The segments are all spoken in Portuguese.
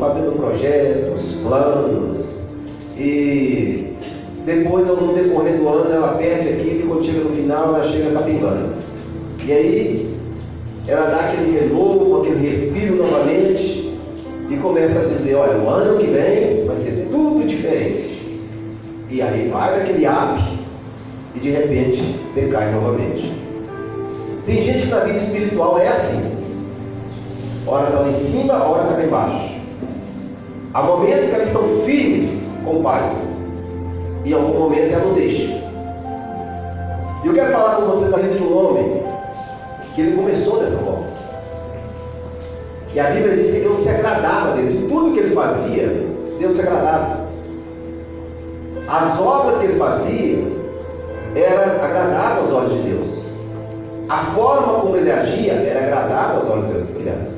fazendo projetos, planos, e depois, no decorrer do ano, ela perde aquilo e quando chega no final, ela chega capingando. E aí, ela dá aquele renovo, aquele respiro novamente e começa a dizer, olha, o ano que vem vai ser tudo diferente. E aí vai aquele ápice e de repente decai novamente. Tem gente que na vida espiritual é assim. Ora está lá em cima, ora está lá embaixo. Há momentos que elas estão firmes com o Pai. E em algum momento ela não deixa. E eu quero falar com vocês da vida de um homem que ele começou dessa forma. E a Bíblia diz que Deus se agradava dele. De tudo que ele fazia, Deus se agradava. As obras que ele fazia eram agradáveis aos olhos de Deus. A forma como ele agia era agradável aos olhos de Deus. Obrigado.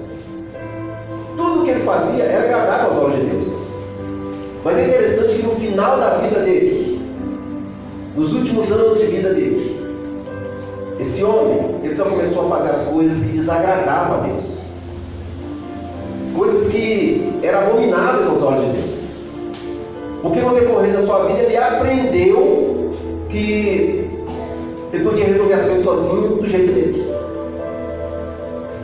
Tudo que ele fazia era agradável aos olhos de Deus. Mas é interessante que no final da vida dele, nos últimos anos de vida dele, esse homem, ele só começou a fazer as coisas que desagradavam a Deus. Coisas que eram abomináveis aos olhos de Deus. Porque no decorrer da sua vida ele aprendeu que ele podia resolver as coisas sozinho do jeito dele.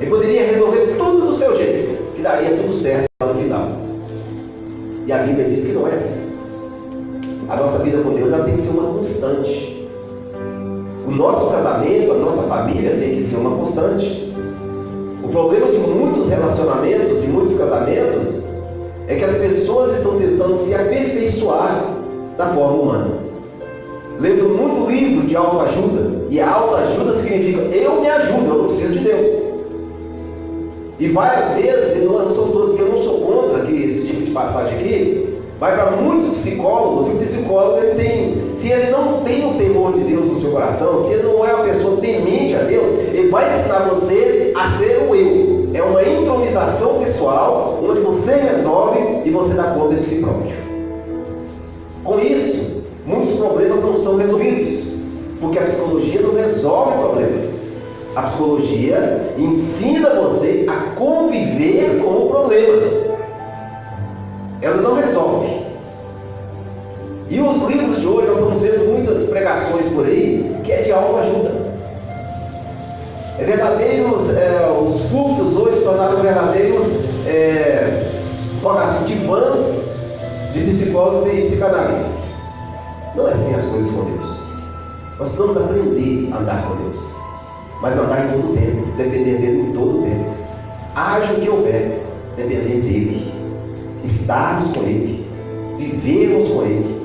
Ele poderia resolver tudo do seu jeito, que daria tudo certo no final. E a Bíblia diz que não é assim. A nossa vida com Deus ela tem que ser uma constante. O nosso casamento, a nossa família tem que ser uma constante. O problema de muitos relacionamentos, de muitos casamentos, é que as pessoas estão tentando se aperfeiçoar da forma humana. Lendo muito livro de autoajuda, e a autoajuda significa eu me ajudo, eu não preciso de Deus. E várias vezes, não são todos que eu não sou contra que esse tipo de passagem aqui, vai para muitos psicólogos, e o psicólogo ele tem, se ele não tem o temor de Deus no seu coração, se ele não é uma pessoa temente a Deus, ele vai ensinar você a ser o eu. É uma intronização pessoal, onde você resolve e você dá conta de si próprio. Com isso, muitos problemas não são resolvidos, porque a psicologia não resolve o problema. A psicologia ensina você a conviver com o problema. Ela não resolve. E os livros de hoje, nós estamos vendo muitas pregações por aí, que é de autoajuda. É verdadeiros, os cultos hoje se tornaram verdadeiros divãs de psicólogos e psicanálises. Não é assim as coisas com Deus. Nós precisamos aprender a andar com Deus, mas andar em todo o tempo, depender dele em todo o tempo. Haja o que houver, depender dele, estarmos com ele, vivermos com ele.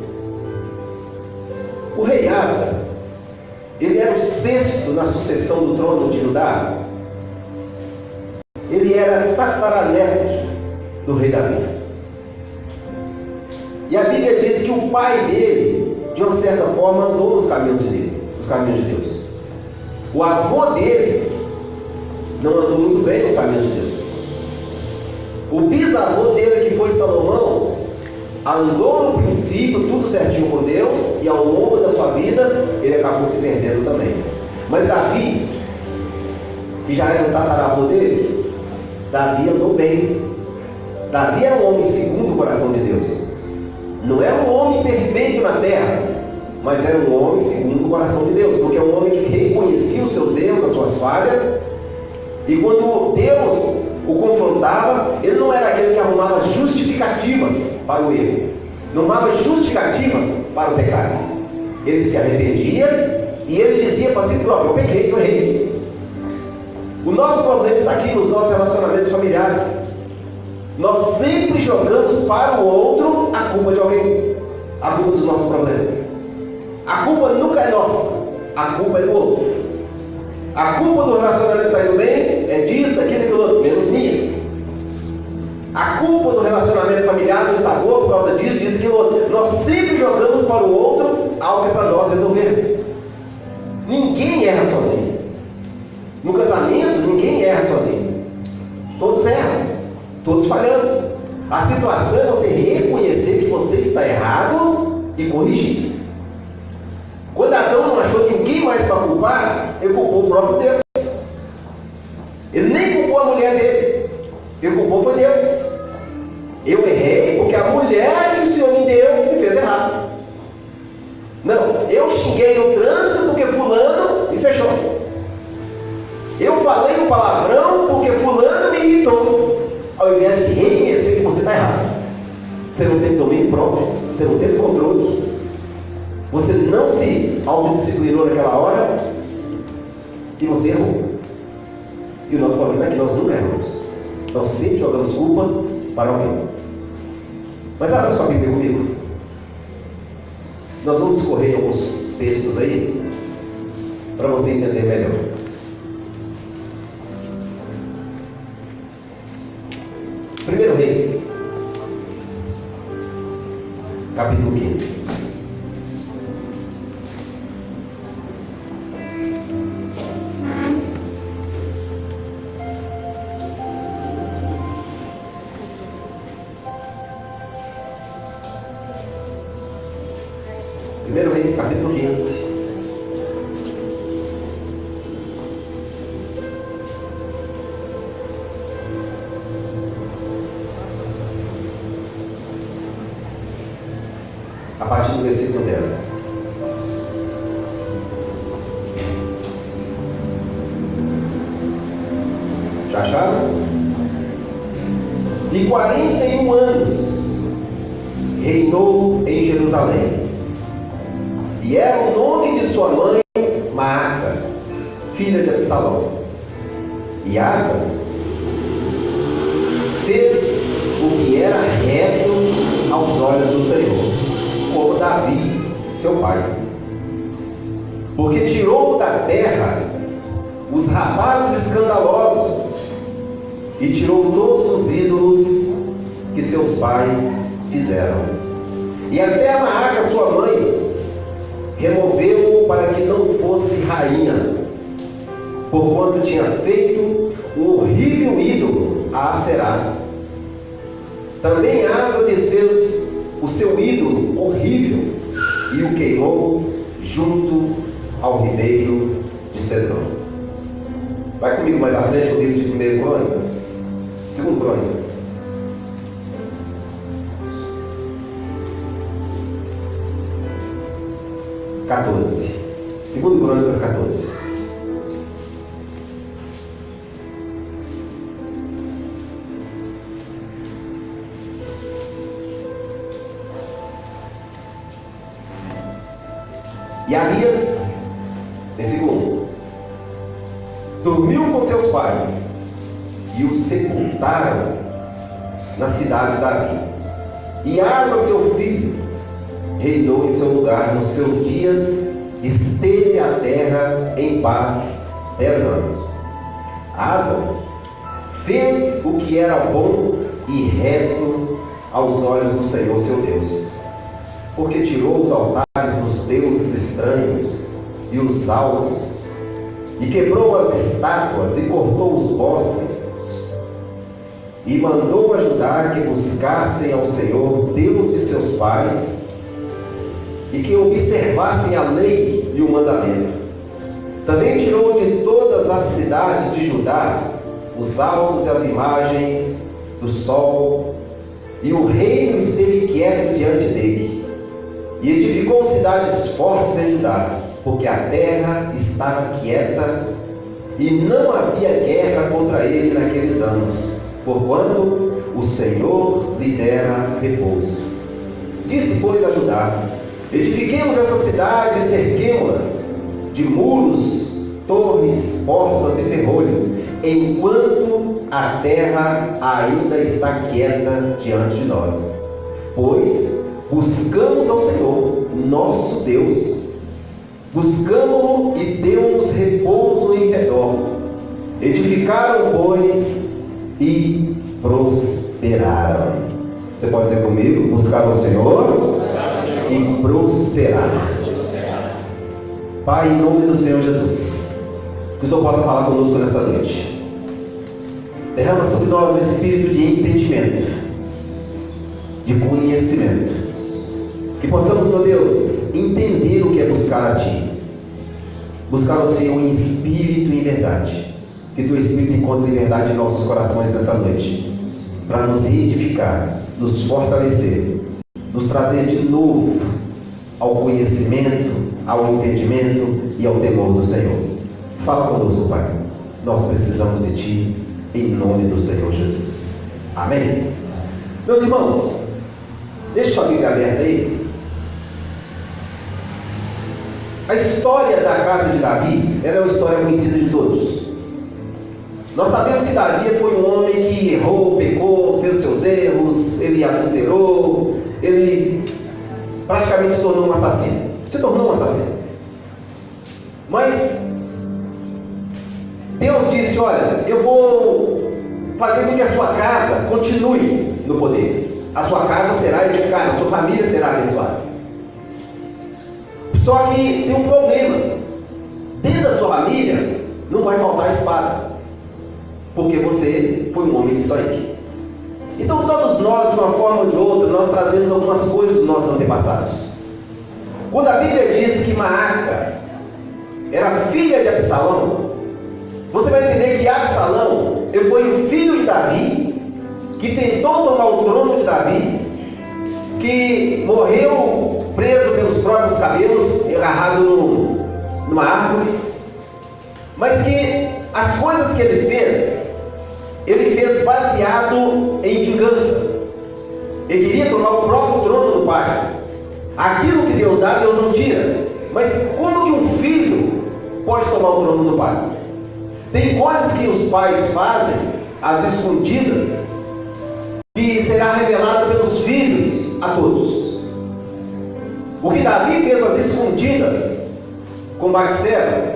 O rei Asa, ele era o sexto na sucessão do trono de Judá. Ele era tataraneto do rei Davi. E a Bíblia diz que o pai dele, de uma certa forma, andou nos caminhos de Deus. O avô dele não andou muito bem nos caminhos de Deus. O bisavô dele, que foi Salomão, andou no princípio tudo certinho com Deus, e ao longo da sua vida ele acabou se perdendo também. Mas Davi, que já era o tataravô dele, Davi andou bem. Davi era um homem segundo o coração de Deus. Não era um homem perfeito na terra, mas era um homem segundo o coração de Deus, porque é um homem que reconhecia os seus erros, as suas falhas, e quando Deus o confrontava, ele não era aquele que arrumava justificativas para o erro, não arrumava justificativas para o pecado. Ele se arrependia e ele dizia para si próprio: eu pequei, eu errei. O nosso problema está aqui nos nossos relacionamentos familiares. Nós sempre jogamos para o outro a culpa de alguém, a culpa dos nossos problemas. A culpa nunca é nossa, a culpa é do outro. A culpa do relacionamento está indo bem é disso, daquilo, daquilo outro, menos minha. A culpa do relacionamento familiar não está boa por causa disso, disso, daquilo outro. Nós sempre jogamos para o outro algo que é para nós resolvermos. Ninguém erra sozinho. No casamento, ninguém erra sozinho. Todos erram, todos falhamos. A situação é você reconhecer que você está errado e corrigir. Quando Adão não achou ninguém mais para culpar, ele culpou o próprio Deus. Ele nem culpou a mulher dele, ele culpou foi Deus. Eu errei porque a mulher que o Senhor me deu me fez errar. Não, eu xinguei no trânsito porque fulano me fechou. Eu falei um palavrão porque fulano me irritou. Ao invés de reconhecer que você está errado. Você não tem domínio próprio, você não tem controle. Você não se autodisciplinou naquela hora e você errou. E o nosso problema é que nós nunca erramos. Nós sempre jogamos culpa para alguém. Mas abra sua Bíblia comigo. Nós vamos escorrer alguns textos aí para você entender melhor. Primeiro Reis, capítulo 15. Primeiro Reis, capítulo 15. A partir do versículo 10. Já acharam? E 41 anos reinou em Jerusalém. E era o nome de sua mãe Maaca, filha de Absalão. E Asa fez o que era reto aos olhos do Senhor, como Davi, seu pai. Porque tirou da terra os rapazes escandalosos e tirou todos os ídolos que seus pais fizeram. E até a Maaca, sua mãe, removeu-o para que não fosse rainha, porquanto tinha feito um horrível ídolo a Aserá. Também Asa desfez o seu ídolo horrível e o queimou junto ao ribeiro de Cedrão. Vai comigo mais à frente o livro de 1 Crônicas, 2 Crônicas. (14). 2 Crônicas 14. E Abias, versículo 1, dormiu com seus pais e o sepultaram na cidade de Davi. E Asa, seu filho, reinou em seu lugar nos seus dias, esteve a terra em paz 10 anos. Asa fez o que era bom e reto aos olhos do Senhor seu Deus, porque tirou os altares dos deuses estranhos e os altos, e quebrou as estátuas e cortou os bosques, e mandou ajudar que buscassem ao Senhor, Deus de seus pais, e que observassem a lei e o mandamento. Também tirou de todas as cidades de Judá os altos e as imagens do sol, e o reino esteve quieto diante dele. E edificou cidades fortes em Judá, porque a terra estava quieta, e não havia guerra contra ele naqueles anos, porquanto o Senhor lhe dera repouso. Disse, pois, a Judá: edifiquemos essa cidade e cerquemo-las de muros, torres, portas e ferrolhos, enquanto a terra ainda está quieta diante de nós. Pois buscamos ao Senhor, nosso Deus, buscamos-o e deu-nos repouso em redor. Edificaram, pois, e prosperaram. Você pode dizer comigo? Buscaram o Senhor e prosperaram. Pai, em nome do Senhor Jesus, que o Senhor possa falar conosco nessa noite. Derrama sobre nós o espírito de entendimento, de conhecimento, que possamos, meu Deus, entender o que é buscar a Ti, buscar o Senhor em espírito e em verdade. Que Teu Espírito encontre verdade em nossos corações nessa noite, para nos edificar nos fortalecer, nos trazer de novo ao conhecimento, ao entendimento e ao temor do Senhor. Fala conosco, Pai. Nós precisamos de Ti, em nome do Senhor Jesus. Amém? Meus irmãos, deixa sua Bíblia aberta aí. A história da casa de Davi, ela é uma história conhecida de todos. Nós sabemos que Davi foi um homem que errou, pecou, fez seus erros, ele adulterou, ele praticamente se tornou um assassino. Se tornou um assassino. Mas Deus disse: olha, eu vou fazer com que a sua casa continue no poder. A sua casa será edificada, a sua família será abençoada. Só que tem um problema. Dentro da sua família não vai faltar espada, porque você foi um homem de sangue. Então todos nós, de uma forma ou de outra, nós trazemos algumas coisas dos nossos antepassados. Quando a Bíblia diz que Maaca era filha de Absalão, você vai entender que Absalão, ele foi o filho de Davi, que tentou tomar o trono de Davi, que morreu preso pelos próprios cabelos, agarrado numa árvore, mas que as coisas que ele fez baseado em vingança. Ele queria tomar o próprio trono do pai. Aquilo que Deus dá, Deus não tira. Mas como que um filho pode tomar o trono do pai? Tem coisas que os pais fazem às escondidas, que será revelado pelos filhos a todos. O que Davi fez às escondidas com Batseba,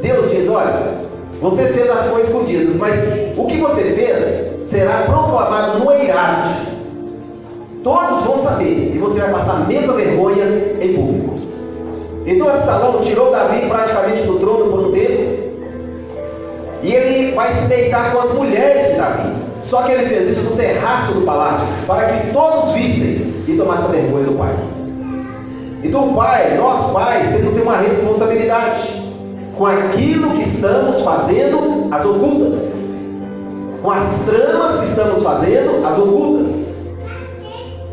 Deus diz: olha, você fez as coisas escondidas, mas o que você fez será proclamado no eirado. Todos vão saber, e você vai passar a mesma vergonha em público. Então Absalão tirou Davi praticamente do trono por um tempo, e ele vai se deitar com as mulheres de Davi. Só que ele fez isso no terraço do palácio, para que todos vissem e tomassem a vergonha do pai. Então o pai, nós pais, temos que ter uma responsabilidade com aquilo que estamos fazendo às ocultas, com as tramas que estamos fazendo às ocultas,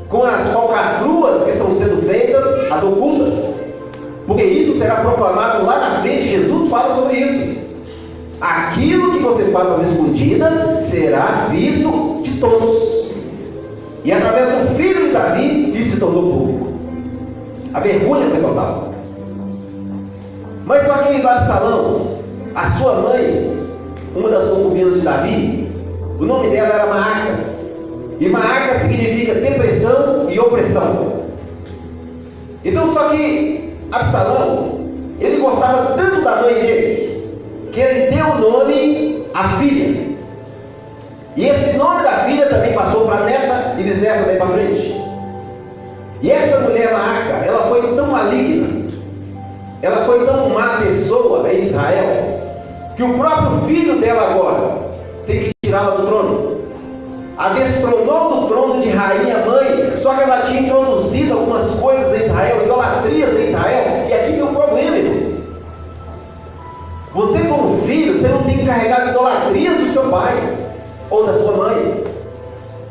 com as falcatruas que estão sendo feitas às ocultas, porque isso será proclamado lá na frente. Jesus fala sobre isso. Aquilo que você faz às escondidas será visto de todos, e através do filho de Davi isso se tornou público. A vergonha foi total. Mas só que Absalão, a sua mãe, uma das concubinas de Davi, o nome dela era Maaca. E Maaca significa depressão e opressão. Então só que Absalão, ele gostava tanto da mãe dele, que ele deu o nome à filha. E esse nome da filha também passou para a neta e bisneta daí para frente. E essa mulher Maaca, ela foi tão maligna, ela foi tão má pessoa em Israel, que o próprio filho dela agora tem que tirá-la do trono. A destronou do trono de rainha mãe, só que ela tinha introduzido algumas coisas em Israel, idolatrias em Israel, e aqui tem um problema, irmãos. Você como filho, você não tem que carregar as idolatrias do seu pai ou da sua mãe.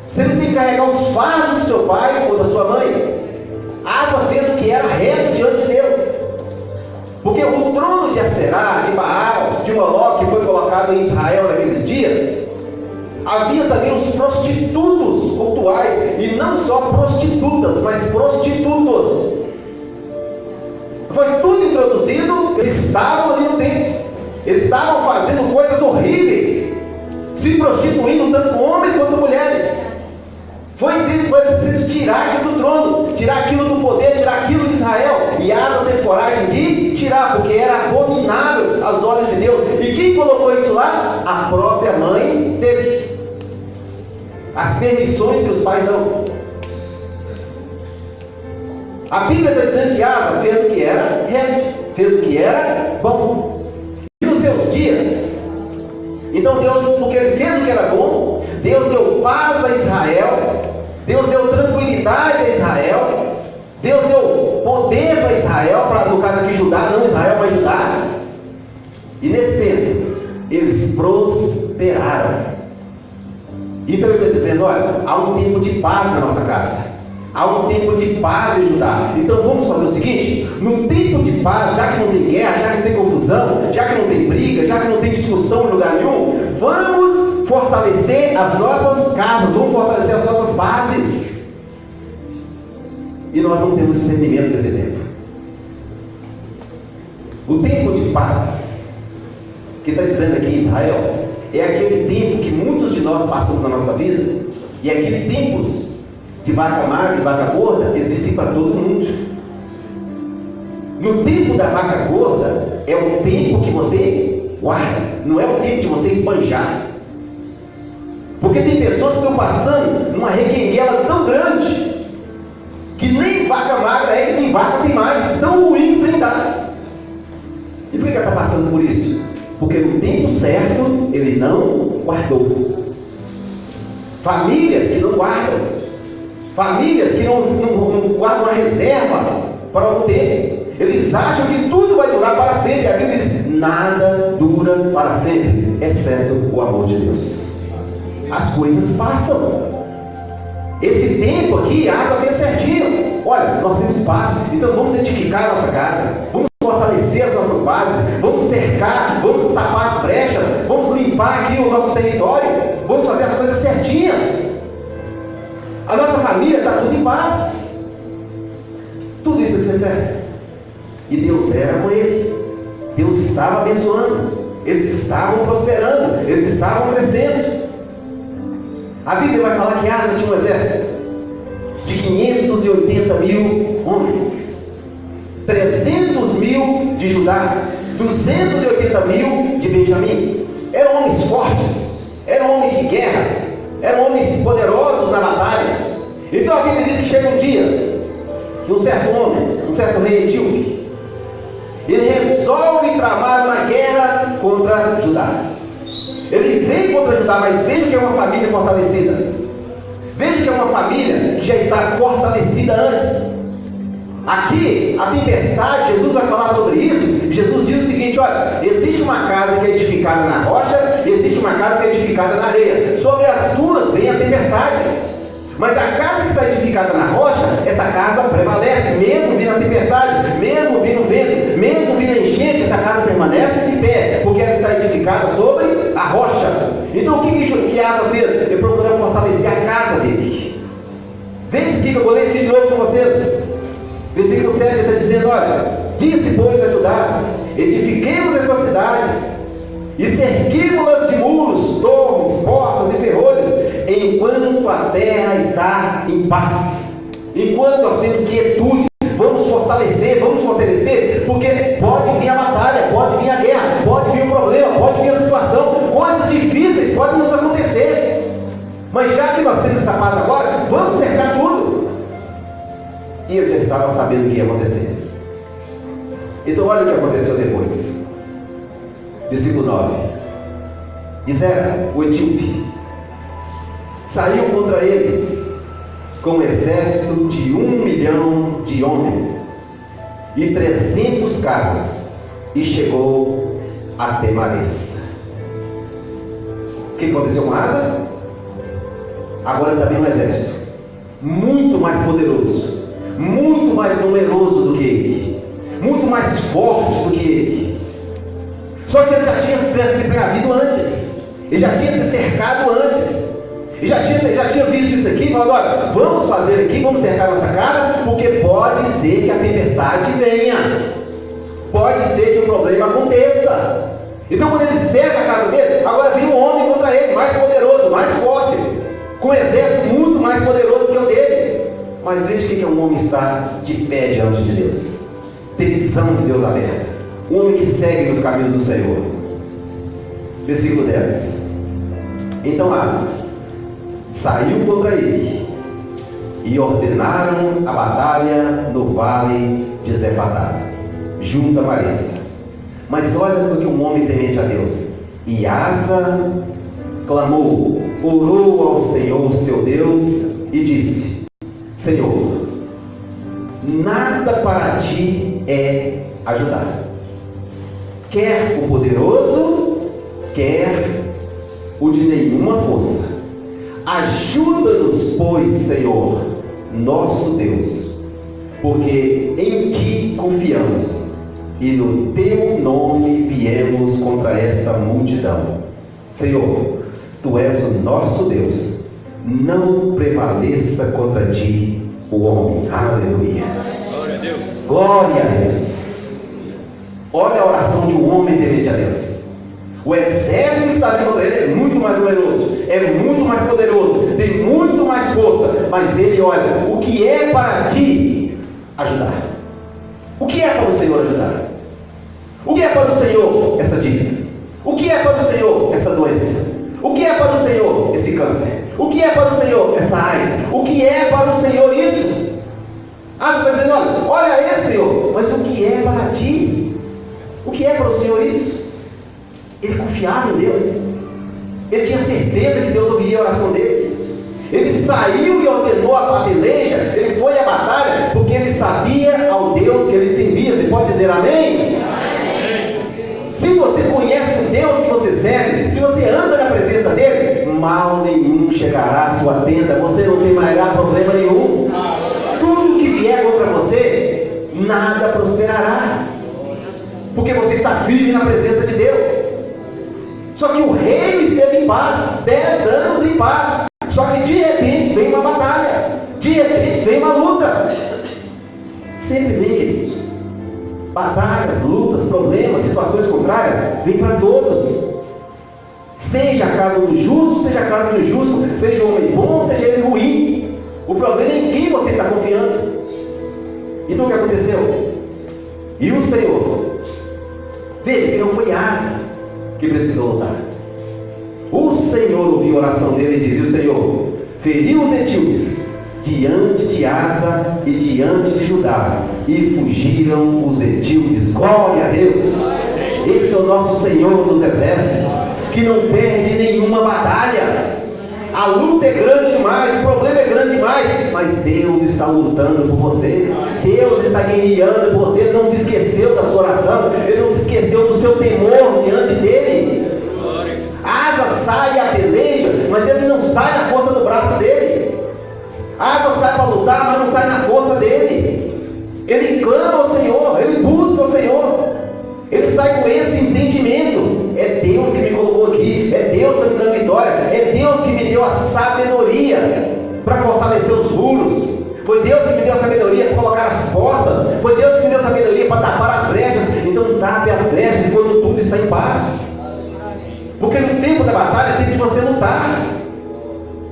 Você não tem que carregar os fardos do seu pai ou da sua mãe. Asa fez o que era reto diante de Deus, porque o trono de Aserá, de Baal, de Moloque, que foi colocado em Israel naqueles dias, havia também os prostitutos cultuais, e não só prostitutas, mas prostitutos. Foi tudo introduzido. Eles estavam ali no templo, eles estavam fazendo coisas horríveis, se prostituindo tanto homens quanto mulheres. Foi preciso tirar aquilo do trono, tirar aquilo do poder, tirar aquilo de Israel. E Asa teve coragem de tirar, porque era abominável aos olhos de Deus. E quem colocou isso lá? A própria mãe dele. As permissões que os pais dão. A Bíblia está dizendo que Asa fez o que era reto, fez o que era bom. E nos seus dias, então Deus, porque ele fez o que era bom, Deus deu paz a Israel, Deus deu tranquilidade a Israel, Deus deu poder para Israel, no caso aqui Judá, não Israel, mas Judá. E nesse tempo, eles prosperaram. Então ele está dizendo, olha, há um tempo de paz na nossa casa. Há um tempo de paz em Judá. Então vamos fazer o seguinte: no tempo de paz, já que não tem guerra, já que não tem confusão, já que não tem briga, já que não tem discussão em lugar nenhum, vamos fortalecer as nossas casas, vamos fortalecer as nossas bases. E nós não temos discernimento desse tempo. O tempo de paz que está dizendo aqui em Israel é aquele tempo que muitos de nós passamos na nossa vida, e aquele tempos de vaca magra e vaca gorda existem para todo mundo. No tempo da vaca gorda é o tempo que você guarda, não é o tempo de você esbanjar. Porque tem pessoas que estão passando numa requenguela tão grande que nem vaca magra é, que nem vaca tem mais, tão ruim que dá. E por que ela está passando por isso? Porque no tempo certo ele não guardou. Famílias que não guardam, famílias que não guardam uma reserva para o tempo. Eles acham que tudo vai durar para sempre. A Bíblia diz: nada dura para sempre, exceto o amor de Deus. As coisas passam. Esse tempo aqui, Asa fez certinho. Olha, nós temos paz, então vamos edificar a nossa casa, vamos fortalecer as nossas bases, vamos cercar, vamos tapar as brechas, vamos limpar aqui o nosso território, vamos fazer as coisas certinhas. A nossa família está tudo em paz. Tudo isso ele fez certo. E Deus era com ele. Deus estava abençoando. Eles estavam prosperando. Eles estavam crescendo. A Bíblia vai falar que Asa tinha um exército de 580 mil homens, 300 mil de Judá, 280 mil de Benjamim. Eram homens fortes, eram homens de guerra, eram homens poderosos na batalha. Então a Bíblia diz que chega um dia que um certo homem, um certo rei etíope, ele resolve tramar uma guerra contra Judá. Ele vem contra Judá, mas veja que é uma família fortalecida. Veja que é uma família que já está fortalecida antes. Aqui, a tempestade, Jesus vai falar sobre isso. Jesus diz o seguinte: olha, existe uma casa que é edificada na rocha, existe uma casa que é edificada na areia. Sobre as duas vem a tempestade. Mas a casa que está edificada na rocha, essa casa prevalece, mesmo vindo a tempestade, mesmo vindo o vento, mesmo vindo a enchente, essa casa permanece de pé, porque ela está edificada sobre a rocha. Então o que Asa fez? Ele procurou fortalecer a casa dele. Veja isso aqui que eu vou ler isso de novo com vocês. Versículo 7 está dizendo: olha, disse pois a Judá: edifiquemos essas cidades e cerquemos-las de muros, torres, portas e ferrolhos, enquanto a terra está em paz. Enquanto nós temos quietude, vamos fortalecer, porque pode vir a batalha, pode vir a guerra, pode vir o problema, pode vir a situação, coisas difíceis podem nos acontecer. Mas já que nós temos essa paz agora, vamos cercar tudo. E ele já estava sabendo o que ia acontecer. Então olha o que aconteceu depois. Versículo 9. Zera, o etíope, saiu contra eles com um exército de 1 milhão de homens e 300 carros, e chegou até Maresa. O que aconteceu com Asa? Agora também um exército muito mais poderoso, muito mais numeroso do que ele, muito mais forte do que ele. Só que ele já tinha se precavido antes, ele já tinha se cercado antes, e já tinha visto isso aqui e falado: olha, vamos fazer aqui, vamos cercar nossa casa, porque pode ser que a tempestade venha, pode ser que o problema aconteça. Então quando ele cerca a casa dele, agora vem um homem contra ele, mais poderoso, mais forte, com um exército muito mais poderoso que o dele. Mas veja o que um homem está de pé diante de Deus, tem visão de Deus aberta, um homem que segue nos caminhos do Senhor. Versículo 10. Então Asa saiu contra ele e ordenaram a batalha no vale de Zefadá, junto a Maresa. Mas olha o que um homem temente a Deus. E Asa clamou, orou ao Senhor seu Deus e disse: Senhor, nada para ti é ajudar, quer o poderoso, quer o de nenhuma força. Ajuda-nos, pois, Senhor, nosso Deus, porque em Ti confiamos e no Teu nome viemos contra esta multidão. Senhor, Tu és o nosso Deus, não prevaleça contra Ti o homem. Aleluia. Glória a Deus. Glória a Deus. Olha a oração de um homem temente a Deus. O exército que está vindo contra ele é muito mais numeroso, é muito mais poderoso, tem muito mais força, mas ele olha, o que é para ti ajudar? O que é para o Senhor ajudar? O que é para o Senhor essa dívida? O que é para o Senhor essa doença? O que é para o Senhor esse câncer? O que é para o Senhor essa AIDS? O que é para o Senhor isso? Ah, você está dizendo, olha ele, Senhor, mas o que é para ti? O que é para o Senhor isso? Ele confiava em Deus, ele tinha certeza que Deus ouviria a oração dele, ele saiu e ordenou a peleja, ele foi à batalha, porque ele sabia ao Deus que ele servia. Você pode dizer amém? Amém. Se você conhece o Deus que você serve, se você anda na presença dele, mal nenhum chegará à sua tenda, você não temerá problema nenhum, tudo que vier contra você, nada prosperará, porque você está firme na presença de Deus. Só que o reino esteve em paz, 10 anos em paz. Só que de repente vem uma batalha, de repente vem uma luta. Sempre vem, queridos. Batalhas, lutas, problemas, situações contrárias, vem para todos. Seja a casa do justo, seja a casa do injusto, seja o homem bom, seja ele ruim. O problema é em quem você está confiando. Então o que aconteceu? E o Senhor, veja que não foi Asa que precisou lutar. O Senhor ouviu a oração dele e dizia: o Senhor feriu os etíopes diante de Asa e diante de Judá, e fugiram os etíopes. Glória a Deus. Esse é o nosso Senhor dos exércitos, que não perde nenhuma batalha. A luta é grande demais, o problema é grande demais, mas Deus está lutando por você, Deus está guerreando por você. Ele não se esqueceu da sua oração, Ele não se esqueceu do seu temor diante dele. Asa sai a peleja, mas ele não sai na força do braço dele. Asa sai para lutar, mas não sai na força dele. Ele clama ao Senhor, ele busca o Senhor, ele sai com esse entendimento. É Deus que me colocou aqui, é Deus que me deu a vitória, é Deus que me deu a sabedoria para fortalecer os muros, foi Deus que me deu a sabedoria para colocar as portas, foi Deus que me deu a sabedoria para tapar as brechas. Então tape as brechas quando tudo está em paz, porque no tempo da batalha tem que você lutar,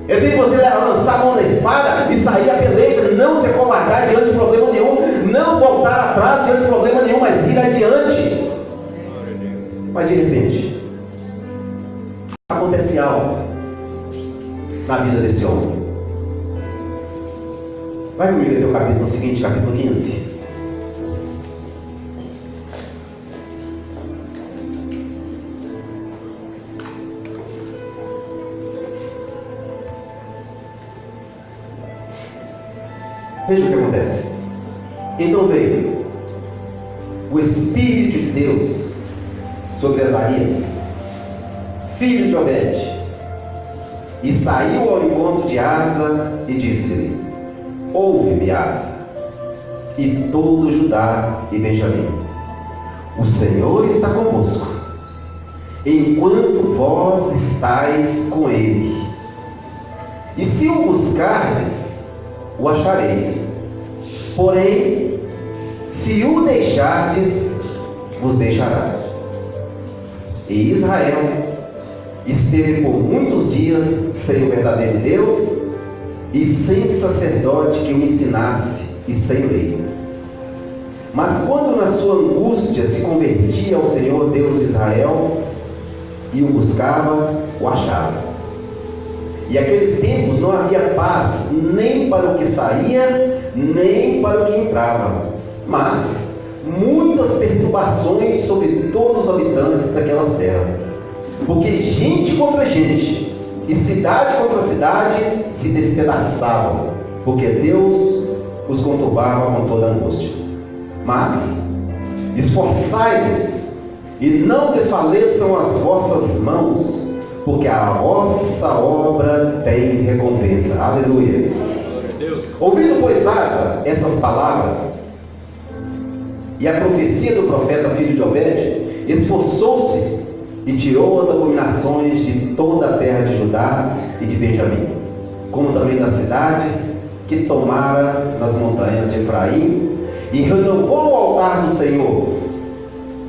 é tempo de você lançar a mão na espada e sair a peleja, não se acovardar diante de problema nenhum, não voltar atrás diante de problema nenhum, mas ir adiante. Mas de repente acontece algo na vida desse homem. Vai comigo até o capítulo seguinte, capítulo 15. Veja o que acontece. Então veio o Espírito de Deus sobre Azarias, filho de Obed, e saiu ao encontro de Asa e disse-lhe: ouve-me, Asa, e todo Judá e Benjamim, o Senhor está convosco, enquanto vós estáis com ele, e se o buscardes, o achareis, porém, se o deixardes, vos deixará. E Israel esteve por muitos dias sem o verdadeiro Deus e sem sacerdote que o ensinasse e sem lei. Mas quando na sua angústia se convertia ao Senhor Deus de Israel e o buscava, o achava. E naqueles tempos não havia paz nem para o que saía, nem para o que entrava, mas muitas perturbações sobre todos os habitantes daquelas terras, porque gente contra gente e cidade contra cidade se despedaçavam, porque Deus os conturbava com toda angústia. Mas esforçai-vos e não desfaleçam as vossas mãos, porque a vossa obra tem recompensa. Aleluia. Ouvindo, pois, Asa essas palavras e a profecia do profeta filho de Obed, esforçou-se e tirou as abominações de toda a terra de Judá e de Benjamim, como também das cidades que tomara nas montanhas de Efraim, e renovou o altar do Senhor,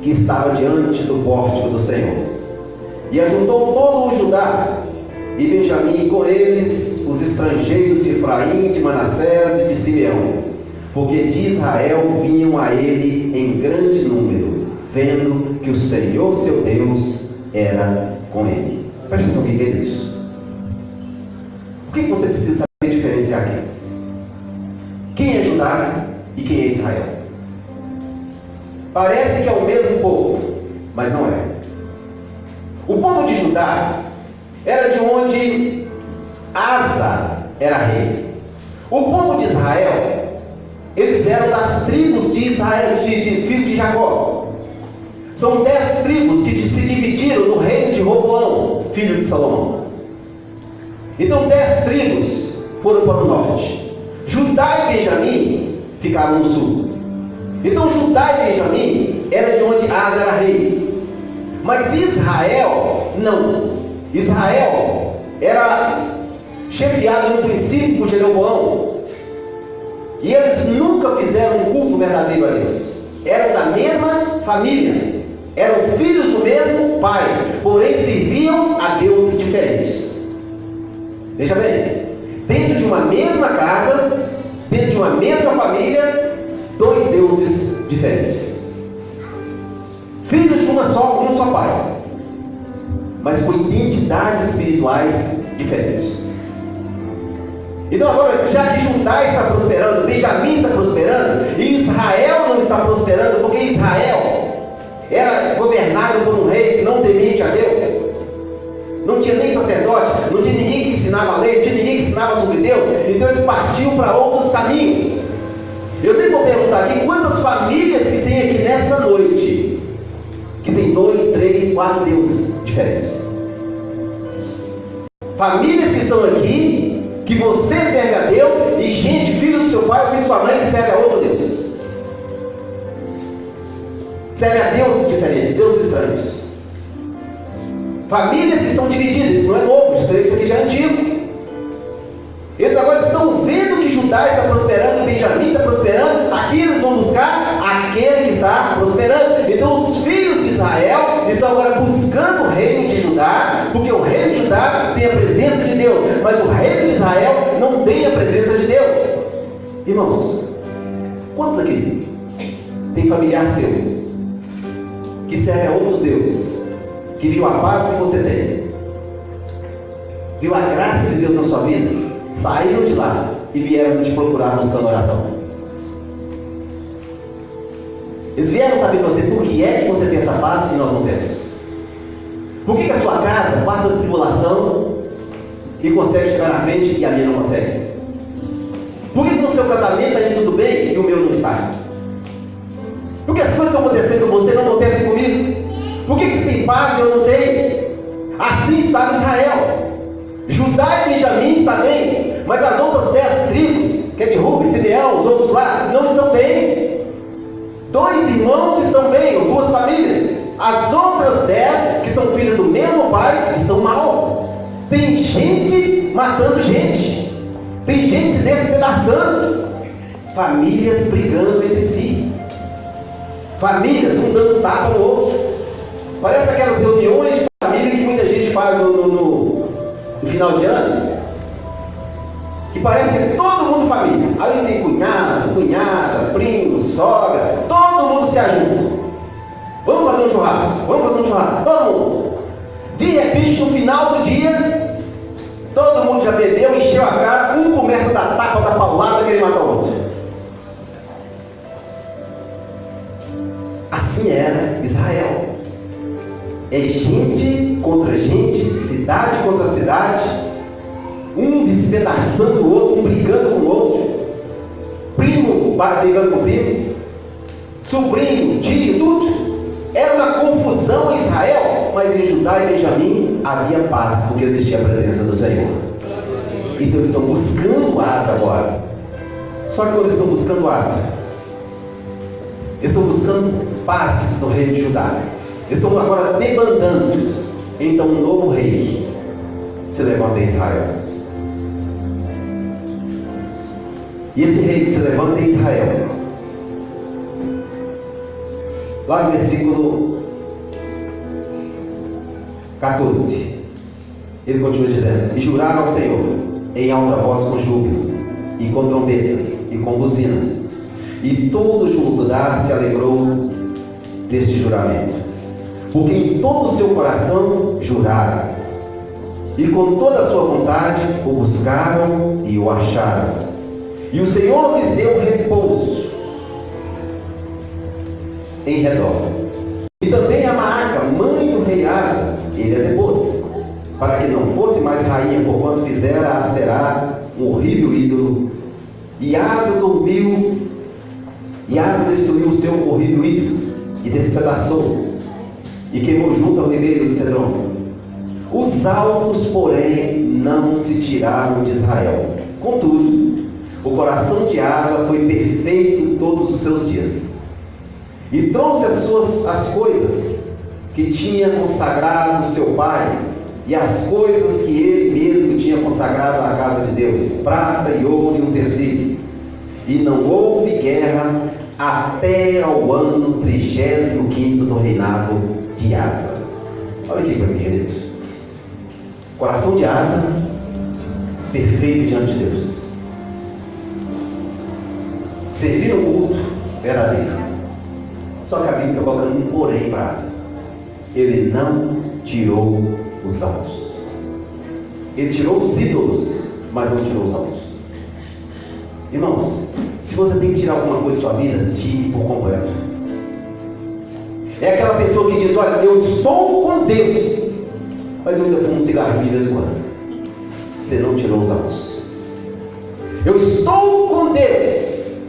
que estava diante do pórtico do Senhor. E ajuntou todo o Judá e Benjamim, e com eles os estrangeiros de Efraim, de Manassés e de Simeão, porque de Israel vinham a ele em grande número, vendo que o Senhor seu Deus era com ele. Presta atenção, o que é isso? O que você precisa saber diferenciar aqui? Quem é Judá e quem é Israel? Parece que é o mesmo povo, mas não é. O povo de Judá era de onde Asa era rei. O povo de Israel, eles eram das tribos de Israel, de filhos de Jacó. São 10 tribos que se dividiram no reino de Roboão, filho de Salomão. Então 10 tribos foram para o norte. Judá e Benjamim ficaram no sul. Então Judá e Benjamim era de onde Asa era rei. Mas Israel não. Israel era chefiado no princípio por Jeroboão. E eles nunca fizeram um culto verdadeiro a Deus. Eram da mesma família. Eram filhos do mesmo pai. Porém serviam a deuses diferentes. Veja bem. Dentro de uma mesma casa, dentro de uma mesma família, 2 deuses diferentes. Filhos de um só pai, mas com identidades espirituais diferentes. Então agora, já que Judá está prosperando, Benjamim está prosperando, e Israel não está prosperando, porque Israel era governado por um rei que não temente a Deus, não tinha nem sacerdote, não tinha ninguém que ensinava a lei, não tinha ninguém que ensinava sobre Deus, então eles partiam para outros caminhos. Eu tenho que perguntar aqui, quantas famílias que tem aqui nessa noite, que tem 2, 3, 4 deuses diferentes? Famílias que estão aqui, que você serve a Deus, e gente, filho do seu pai ou filho de sua mãe, que serve a outro Deus. Serve a deuses diferentes, deuses estranhos. Famílias que estão divididas, isso não é novo, isso aqui já é antigo. Eles agora estão vendo que Judá está prosperando, Benjamim está prosperando, aqui eles vão buscar aquele que está prosperando. Então os filhos de Israel estão agora buscando o reino de Judá, porque o reino de Judá tem a presença de Deus, mas o reino de Israel não tem a presença de Deus. Irmãos, quantos aqui tem familiar seu que serve a outros deuses, que viu a paz que você tem, viu a graça de Deus na sua vida, saíram de lá e vieram te procurar buscando oração? Eles vieram saber de você por que é que você tem essa paz e nós não temos. Por que a sua casa passa de tribulação e consegue chegar na frente e a minha não consegue? Por que no seu casamento está indo tudo bem e o meu não está? Por que as coisas estão acontecendo com você não acontecem comigo? Por que você tem paz e eu não tenho? Assim estava Israel. Judá e Benjamim está bem, mas as outras 10 tribos, que é de Ruben, Simeão, os outros lá, não estão bem. 2 irmãos estão bem, ou 2 famílias. As outras 10, que são filhos do mesmo pai, estão mal. Tem gente matando gente, tem gente se despedaçando, famílias brigando entre si, famílias um dando tapa no outro. Parece aquelas reuniões de família que muita gente faz no final de ano, que parece que é todo mundo família. Ali tem cunhado, cunhada, primo, sogra, todo mundo se ajuda. Vamos fazer um churrasco, todo mundo. De repente, no final do dia, todo mundo já bebeu, encheu a cara, um começa a dar tapa, da paulada, querer matar o outro. Assim era Israel. É gente contra gente, cidade contra cidade, um despedaçando o outro, um brigando com o outro, primo brigando com o primo, sobrinho, tio, tudo. Era uma confusão em Israel, mas em Judá e Benjamim havia paz, porque existia a presença do Senhor. Então eles estão buscando Asa agora. Só que quando eles estão buscando Asa, eles estão buscando paz no reino de Judá. Eles estão agora debandando. Então um novo rei se levanta em Israel. E esse rei que se levanta em Israel, lá no versículo 14, ele continua dizendo: e juraram ao Senhor em alta voz com júbilo, e com trombetas, e com buzinas, e todo Judá se alegrou deste juramento, porque em todo o seu coração juraram, e com toda a sua vontade o buscaram e o acharam, e o Senhor lhes deu repouso em redor. E também a Maaca, mãe do rei Asa, ele a depôs, para que não fosse mais rainha, porquanto fizera a Aserá um horrível ídolo. E Asa dormiu, e Asa destruiu o seu horrível ídolo, e despedaçou, e queimou junto ao ribeiro de Cedron. Os alvos, porém, não se tiraram de Israel. Contudo, o coração de Asa foi perfeito todos os seus dias, e trouxe as coisas que tinha consagrado seu pai, e as coisas que ele mesmo tinha consagrado à casa de Deus, prata e ouro e utensílios. E não houve guerra até ao ano 35º do reinado de Asa. Olha aqui para mim, queridos. Coração de Asa, perfeito diante de Deus. Servir o culto verdadeiro. Só que a Bíblia está colocando um porém para Asa. Ele não tirou os altos. Ele tirou os ídolos, mas não tirou os altos. Irmãos, se você tem que tirar alguma coisa da sua vida, tire por completo. É aquela pessoa que diz: olha, eu estou com Deus, mas eu ainda fumo um cigarro de vez em quando. Você não tirou os altos. Eu estou com Deus,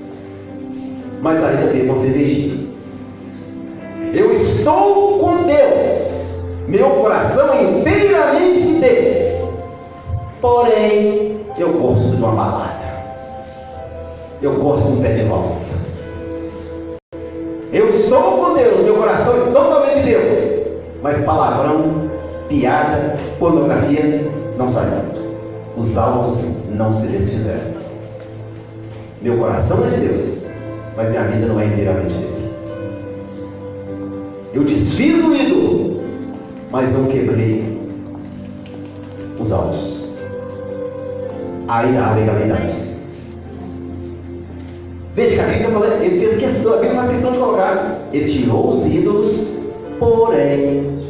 mas ainda bebo uma cervejinha. Eu estou com Deus, meu coração é inteiramente de Deus, porém eu gosto de uma balada, eu gosto de um pé de valsa. Eu estou com Deus, meu coração é totalmente de Deus, mas palavrão, piada, pornografia não saiu. Os alvos não se desfizeram. Meu coração é de Deus, mas minha vida não é inteiramente dele. Eu desfiz o ídolo, mas não quebrei os altos. Aí há legalidades. Veja que a Bíblia ele fez questão, a Bíblia faz questão de colocar: ele tirou os ídolos, porém,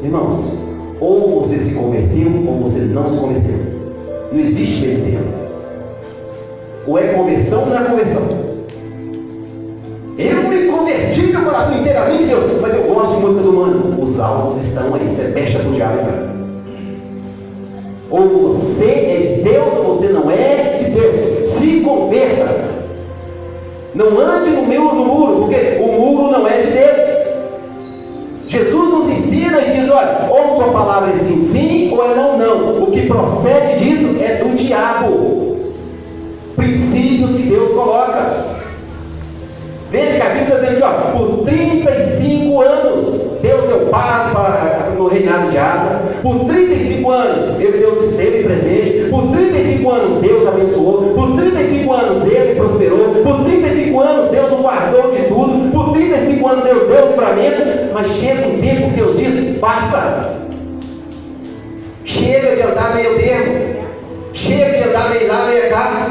irmãos, ou você se converteu ou você não se converteu. Não existe meio termo. Ou é conversão ou não é conversão. Eu me converti meu coração inteiramente, Deus, mas eu gosto de música do Mano. Os alvos estão aí, você fecha pro diabo, cara. Ou você é de Deus ou você não é de Deus. Se converta. Não ande no meio do muro, porque o muro não é de Deus. Jesus nos ensina e diz: olha, ou sua palavra é sim, sim, ou é não, não. O que procede disso é do diabo. Princípios que Deus coloca. Veja que a Bíblia está dizendo aqui, por 35 anos, Deus deu paz no reinado de Asa. Por 35 anos, Deus esteve presente. Por 35 anos, Deus abençoou. Por 35 anos, Ele prosperou. Por 35 anos, Deus o guardou de tudo. Por 35 anos, Deus deu o livramento. Mas chega um tempo que Deus diz: basta. Chega de andar meio termo. Chega de andar meio lá, meio cá.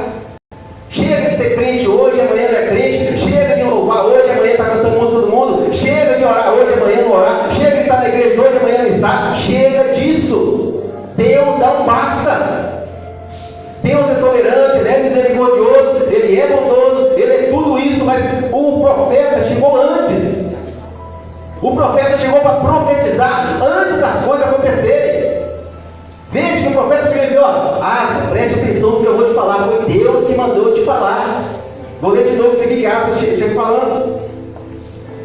Chega de ser crente hoje, amanhã não é crente. Chega de louvar hoje, amanhã está cantando música do mundo. Chega de orar hoje, amanhã não orar. Chega de estar na igreja hoje, amanhã não está. Chega disso. Deus dá um basta. Deus é tolerante, Ele é misericordioso, Ele é bondoso, Ele é tudo isso, mas o profeta chegou antes. O profeta chegou para profetizar antes das coisas acontecerem. Veja que o profeta chegou e disse: Asa, preste atenção no que eu vou te falar. Foi Deus que mandou te falar. Vou ler de novo isso aqui que Asa chega falando.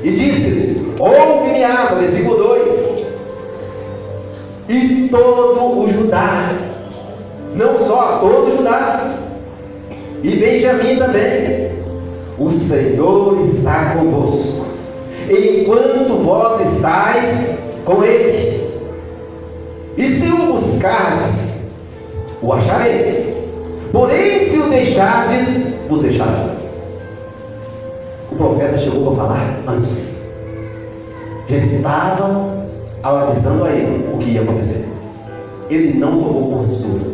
E disse-lhe: ouve-me, Asa, versículo 2, e todo o Judá, não só todo o Judá, e Benjamim também, o Senhor está convosco, enquanto vós estáis com ele. E se o buscardes, o achareis, porém se o deixardes, vos deixará. O profeta chegou para falar antes, já estava avisando a ele o que ia acontecer. Ele não tomou postura,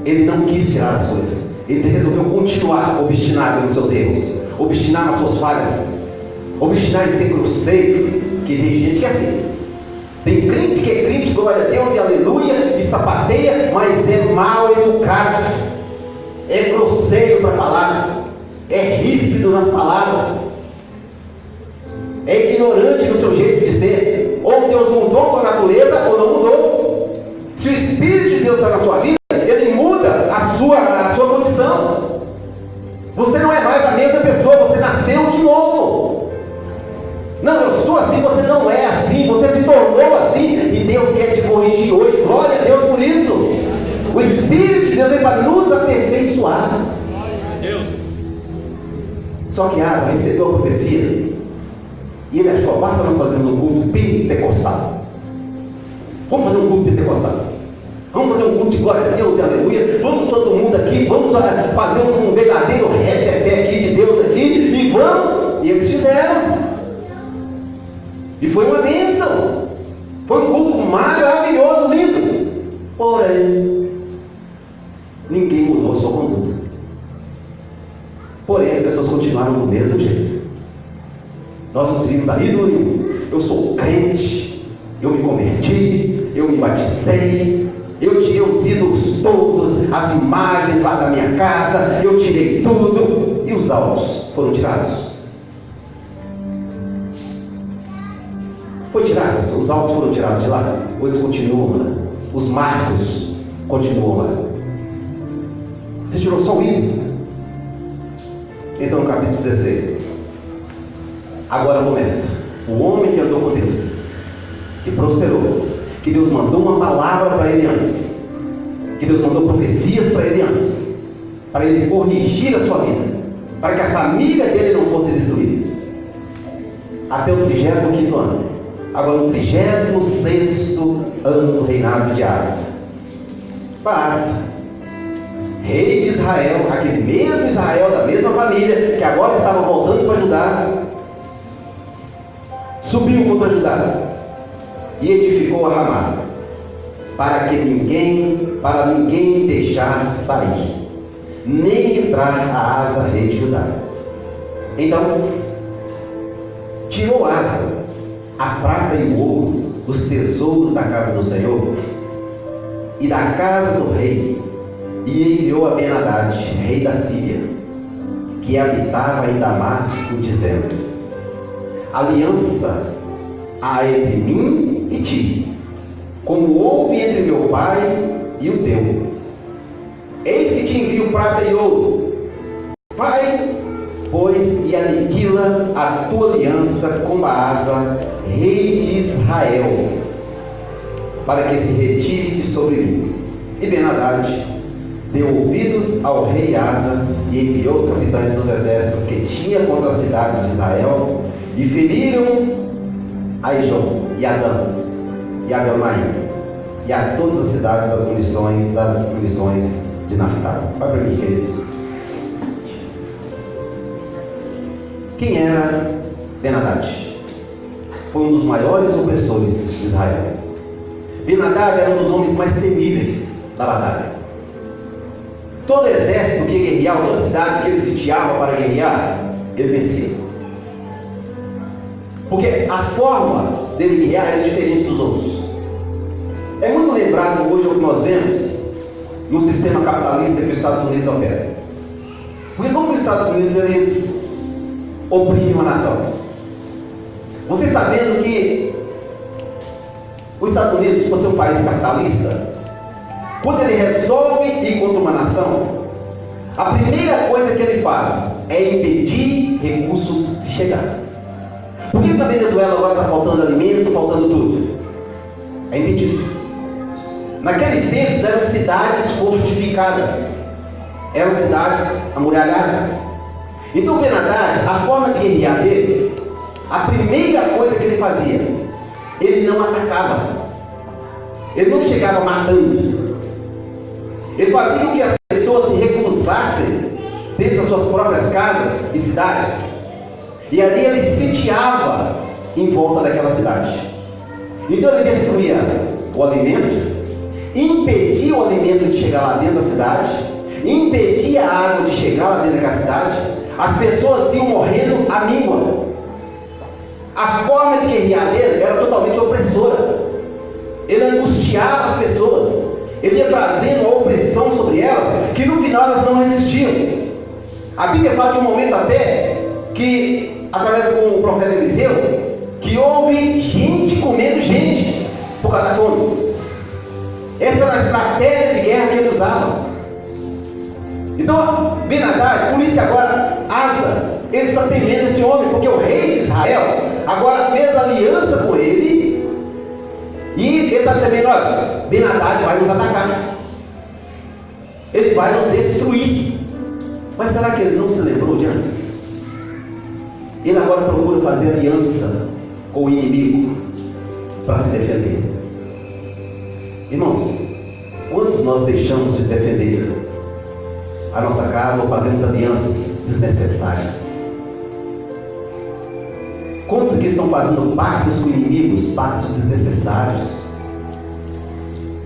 ele não quis tirar as coisas, ele resolveu continuar obstinado nos seus erros, obstinado nas suas falhas, obstinado em ser grosseiro. Que tem gente que é assim, tem crente que é crente, glória a Deus e aleluia, e sapateia, mas é mal educado, é grosseiro para falar, é ríspido nas palavras, é ignorante no seu jeito de ser. Ou Deus mudou a natureza ou não mudou. Se o Espírito de Deus está na sua vida, ele muda a sua condição. Você não é mais a mesma pessoa, você nasceu de novo. Não, eu sou assim, você não é assim, você se tornou assim, e Deus quer te corrigir hoje. Glória a Deus por isso. O Espírito de Deus vem para nos aperfeiçoar. Só que Asa recebeu a profecia e ele achou: basta nós fazermos um culto pentecostal. Vamos fazer um culto pentecostal, vamos fazer um culto de glória a Deus e aleluia, vamos todo mundo aqui, vamos fazer um verdadeiro reteté aqui de Deus aqui, e vamos. E eles fizeram, e foi uma bênção, foi um culto maravilhoso, lindo. Porém, ninguém mudou a sua conduta. Porém, as pessoas continuaram do mesmo jeito. Nós não servimos a ídolo nenhum. Eu sou crente, eu me converti, eu me batizei, eu tirei os ídolos todos, as imagens lá da minha casa, eu tirei tudo. E os altos foram tirados? Foi tirados, os altos foram tirados de lá? Ou eles continuam lá? Os marcos continuam lá? Você tirou só o ídolo? Então, no capítulo 16, agora começa. O homem que andou com Deus, que prosperou, que Deus mandou uma palavra para ele antes, que Deus mandou profecias para ele antes, para ele corrigir a sua vida, para que a família dele não fosse destruída, até o 35º ano. Agora, no 36º ano do reinado de Asa, Baasa, rei de Israel, aquele mesmo Israel, da mesma família, que agora estava voltando para Judá, subiu contra Judá e edificou a Ramá, para ninguém deixar sair, nem entrar a Asa, rei de Judá. Então, tirou Asa a prata e o ouro dos tesouros da casa do Senhor e da casa do rei, e enviou a Ben-Hadad, rei da Síria, que habitava em Damasco, dizendo: aliança há entre mim e ti, como houve entre meu pai e o teu. Eis que te envio prata e ouro. Vai, pois, e aniquila a tua aliança com Baasa, rei de Israel, para que se retire de sobre mim. E Ben-Hadad deu ouvidos ao rei Asa e enviou os capitães dos exércitos que tinha contra a cidade de Israel, e feriram a Ijon e a Dan e a Belmaim e a todas as cidades das munições de Naftali. Vai para mim, queridos. Quem era Ben-Hadad? Foi um dos maiores opressores de Israel. Ben-Hadad era um dos homens mais temíveis da batalha. Todo exército que guerreava, toda cidade que ele sitiava para guerrear, ele vencia. Porque a forma dele guerrear era diferente dos outros. É muito lembrado hoje o que nós vemos no sistema capitalista que os Estados Unidos operam. Porque como os Estados Unidos eles oprimem uma nação. Você está vendo que os Estados Unidos, por ser um país capitalista, quando ele resolve ir contra uma nação, a primeira coisa que ele faz é impedir recursos de chegar. Por que na Venezuela agora está faltando alimento, faltando tudo? É impedido. Naqueles tempos eram cidades fortificadas, eram cidades amuralhadas. Então Ben-Hadad, a forma de guerrear dele, a primeira coisa que ele fazia, ele não atacava, ele não chegava matando, ele fazia com que as pessoas se reclusassem dentro das suas próprias casas e cidades, e ali ele sitiava em volta daquela cidade. Então ele destruía o alimento, impedia o alimento de chegar lá dentro da cidade, impedia a água de chegar lá dentro daquela cidade, as pessoas iam morrendo à míngua. A forma de guerrear dele era totalmente opressora. Ele angustiava as pessoas, ele ia trazendo uma opressão sobre elas, que no final elas não resistiam. A Bíblia fala de um momento até, que através do profeta Eliseu, que houve gente comendo gente, por causa da fome. Essa era a estratégia de guerra que ele usava. Então, Ben-Hadad, por isso que agora Asa, ele está temendo esse homem, porque o rei de Israel agora fez aliança com ele, e ele está temendo, olha, Ben-Hadad vai nos atacar, ele vai nos destruir. Mas será que ele não se lembrou de antes? Ele agora procura fazer aliança com o inimigo para se defender. Irmãos, quantos nós deixamos de defender a nossa casa ou fazemos alianças desnecessárias? Quantos aqui estão fazendo pactos com inimigos, pactos desnecessários?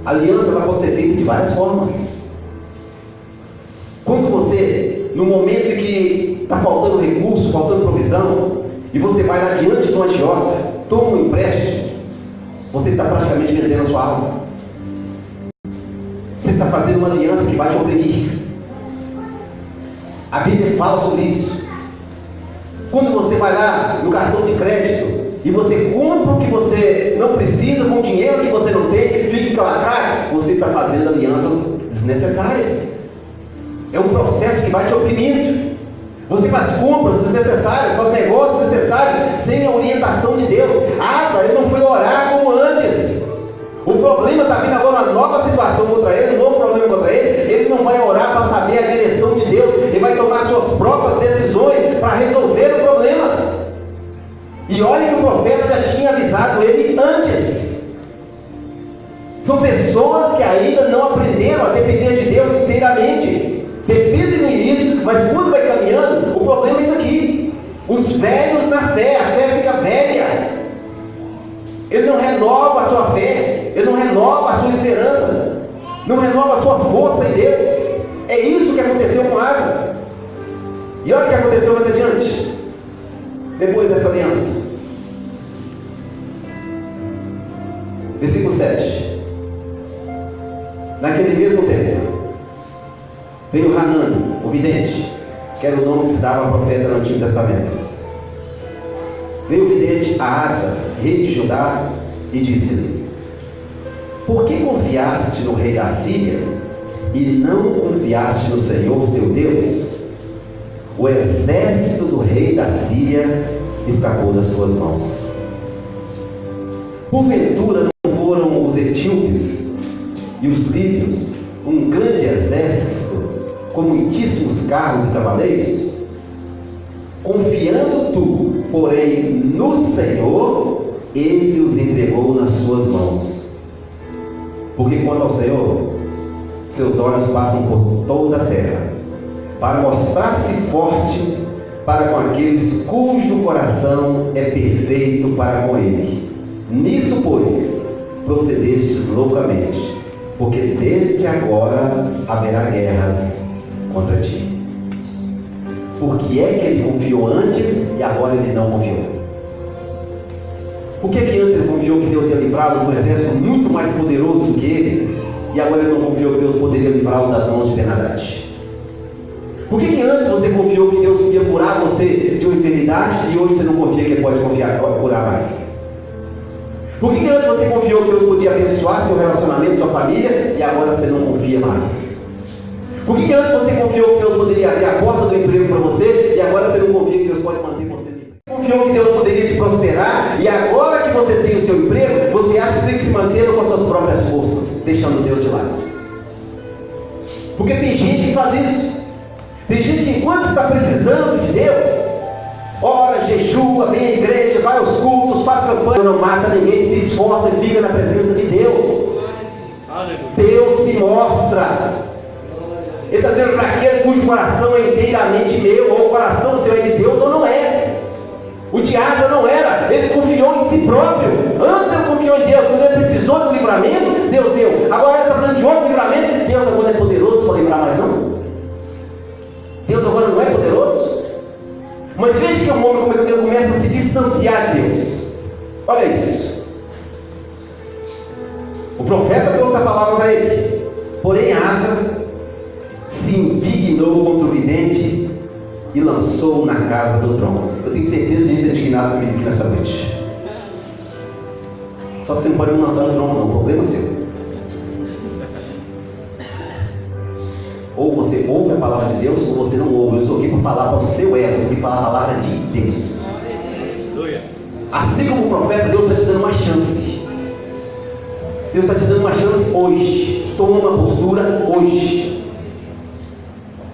A aliança ela pode ser feita de várias formas. Quando você, no momento em que está faltando recurso, faltando provisão, e você vai lá diante de um agiota, toma um empréstimo, você está praticamente vendendo a sua alma. Você está fazendo uma aliança que vai te oprimir. A Bíblia fala sobre isso. Quando você vai lá no cartão de crédito e você compra o que você não precisa com dinheiro que você não tem, fica lá atrás, você está fazendo alianças desnecessárias. É um processo que vai te oprimindo. Você faz compras desnecessárias, faz negócios desnecessários sem a orientação de Deus. Asa, ele não foi orar como antes. O problema está vindo agora, uma nova situação contra ele, um novo problema contra ele. Ele não vai orar para saber a direção de Deus, ele vai tomar suas próprias decisões para resolver o problema. E olha que o profeta já tinha avisado ele antes. São pessoas que ainda não aprenderam a depender de Deus inteiramente. Dependem no início, mas quando vai caminhando, o problema é isso aqui. Os velhos na fé, a fé fica velha. Ele não renova a sua fé, ele não renova a sua esperança, não renova a sua força em Deus. É isso que aconteceu com Asa. E olha o que aconteceu mais adiante, depois dessa aliança. Versículo 7. Naquele mesmo tempo, veio Hanani, o vidente, que era o nome que se dava ao profeta no Antigo Testamento. Veio o vidente a Asa, rei de Judá, e disse-lhe: por que confiaste no rei da Síria e não confiaste no Senhor teu Deus? O exército do rei da Síria escapou das tuas mãos. Porventura não foram os etíopes e os líbios um grande exército com muitíssimos carros e cavaleiros? Confiando tu, porém, no Senhor, ele os entregou nas suas mãos. Porque quanto ao Senhor, seus olhos passam por toda a terra, para mostrar-se forte para com aqueles cujo coração é perfeito para com ele. Nisso, pois, procedestes loucamente, porque desde agora haverá guerras contra ti. Por que é que ele confiou antes e agora ele não confiou? Por que antes ele confiou que Deus ia livrá-lo de um exército muito mais poderoso do que ele, e agora ele não confiou que Deus poderia livrá-lo das mãos de Ben-Hadad? Por que antes você confiou que Deus podia curar você de uma enfermidade e hoje você não confia que Ele pode curar mais? Por que antes você confiou que Deus podia abençoar seu relacionamento, sua família, e agora você não confia mais? Por que antes você confiou que Deus poderia abrir a porta do emprego para você e agora você não confia que Deus pode manter você livre? Confiou que Deus poderia te prosperar Porque tem gente que faz isso. Tem gente que enquanto está precisando de Deus, ora, jejua, vem à igreja, vai aos cultos, faz campanha, não mata ninguém, se esforça e fica na presença de Deus. Deus se mostra. Ele está dizendo para aquele cujo coração é inteiramente meu, ou o coração seu é de Deus ou não é. O de Asa não era, ele confiou em si próprio. Antes ele confiou em Deus, quando ele precisou do livramento, Deus deu. Agora ele está precisando de outro livramento, Deus agora não é poderoso para livrar mais não? Deus agora não é poderoso? Mas veja que o homem começa a se distanciar de Deus. Olha isso. O profeta trouxe a palavra para ele. Porém Asa se indignou contra o vidente e lançou na casa do trono. Eu tenho certeza de gente indignado comigo aqui nessa noite. Só que você não pode me lançar no trono não, o problema é seu. Ou você ouve a palavra de Deus, ou você não ouve. Eu estou aqui para falar para o seu ego, eu estou aqui para falar a palavra de Deus. Assim como o profeta, Deus está te dando uma chance. Deus está te dando uma chance hoje. Toma uma postura hoje.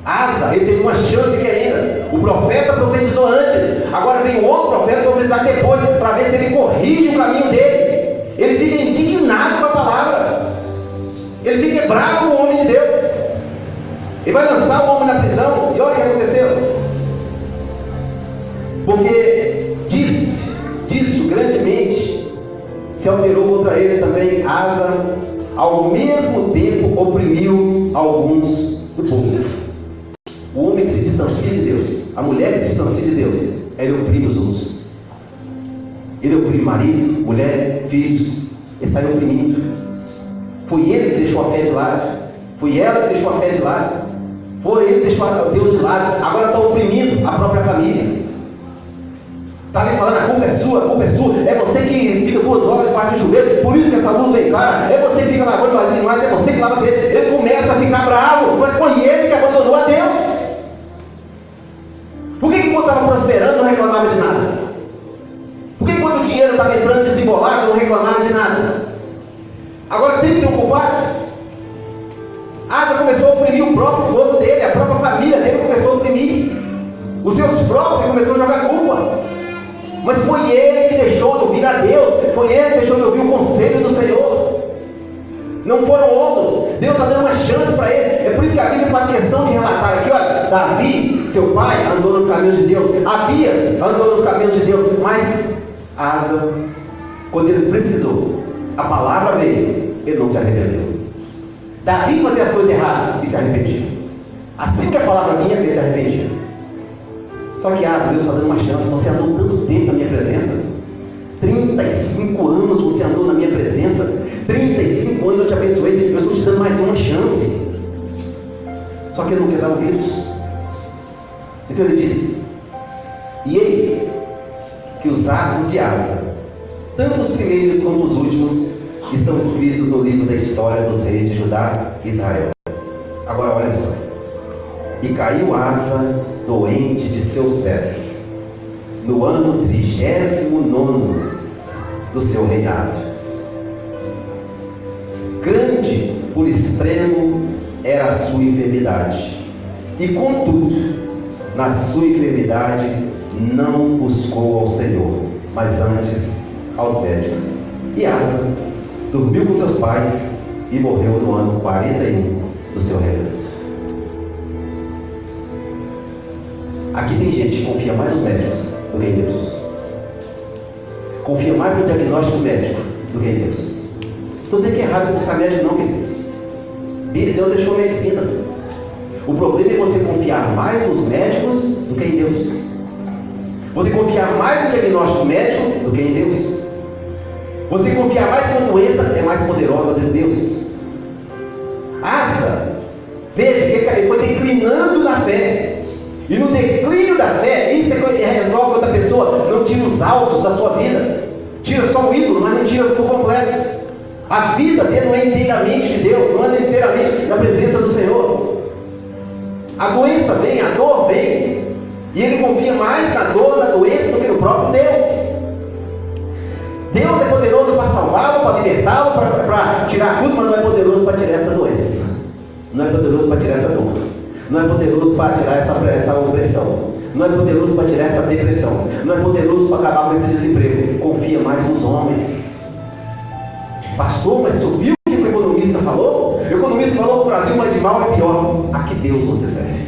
Asa, ele teve uma chance que ainda. O profeta profetizou antes. Agora vem o outro profeta profetizar depois, para ver se ele corrige o caminho dele. Ele fica indignado com a palavra. Ele fica bravo com o homem de Deus. Ele vai lançar o homem na prisão. E olha o que aconteceu. Porque disso grandemente se alterou contra ele também Asa, ao mesmo tempo oprimiu alguns do povo. O homem que se distancia de Deus, a mulher que se distancia de Deus, ele oprime os outros. Ele oprime marido, mulher, filhos. Ele sai oprimindo. Foi ele que deixou a fé de lado. Foi ela que deixou a fé de lado. Foi ele que deixou Deus de lado. Agora está oprimindo a própria família. Está ali falando, a culpa é sua, é você que fica 2 horas debaixo do chuveiro, por isso que essa luz vem clara, é você que fica lavando vasilha demais, é você que lava dele. Ele começa a ficar bravo, mas foi ele que abandonou a Deus. Por que quando estava prosperando não reclamava de nada? Por que quando o dinheiro estava entrando desembolado não reclamava de nada? Agora tem que ter um culpado. Asa começou a oprimir o próprio povo dele, a própria família dele começou a oprimir. Os seus próprios começou a jogar culpa. Mas foi ele que deixou de ouvir a Deus, foi ele que deixou de ouvir o conselho do Senhor. Não foram outros. Deus está dando uma chance para ele. É por isso que a Bíblia faz questão de relatar aqui, olha, Davi, seu pai, andou nos caminhos de Deus. Abias andou nos caminhos de Deus. Mas Asa, quando ele precisou, a palavra veio, ele não se arrependeu. Davi fazia as coisas erradas e se arrependia. Assim que a palavra vinha, ele se arrependia. Só que Asa, Deus está dando uma chance. Você andou tanto tempo na minha presença, 35 anos você andou na minha presença, 35 anos eu te abençoei, eu estou te dando mais uma chance. Só que ele não quer dar ouvidos. Então ele diz: e eis que os atos de Asa, tanto os primeiros como os últimos, estão escritos no livro da história dos reis de Judá e Israel. Agora olha só. E caiu Asa doente de seus pés, no ano 39 do seu reinado. Grande por extremo era a sua enfermidade, e contudo, na sua enfermidade não buscou ao Senhor, mas antes aos médicos. E Asa dormiu com seus pais e morreu no ano 41 do seu reinado. Aqui tem gente que confia mais nos médicos do que em Deus. Confia mais no diagnóstico médico do que em Deus. Estou dizendo que é errado você buscar médico não, queridos. Deus deixou a medicina. O problema é você confiar mais nos médicos do que em Deus. Você confiar mais no diagnóstico médico do que em Deus. Você confiar mais que uma doença é mais poderosa do que Deus. Asa, veja que ele foi declinando na fé. E no declínio da fé, isso resolve outra pessoa. Não tira os altos da sua vida. Tira só o ídolo, mas não tira por completo. A vida dele não é inteiramente de Deus, não anda inteiramente na presença do Senhor. A doença vem, a dor vem. E ele confia mais na dor, na doença, do que no próprio Deus. Deus é poderoso para salvá-lo, para libertá-lo, para tirar tudo, mas não é poderoso para tirar essa doença. Não é poderoso para tirar essa dor. Não é poderoso para tirar essa opressão. Não é poderoso para tirar essa depressão. Não é poderoso para acabar com esse desemprego. Confia mais nos homens. Pastor, mas você ouviu o que o economista falou? O economista falou que o Brasil vai de mal a pior. A que Deus você serve?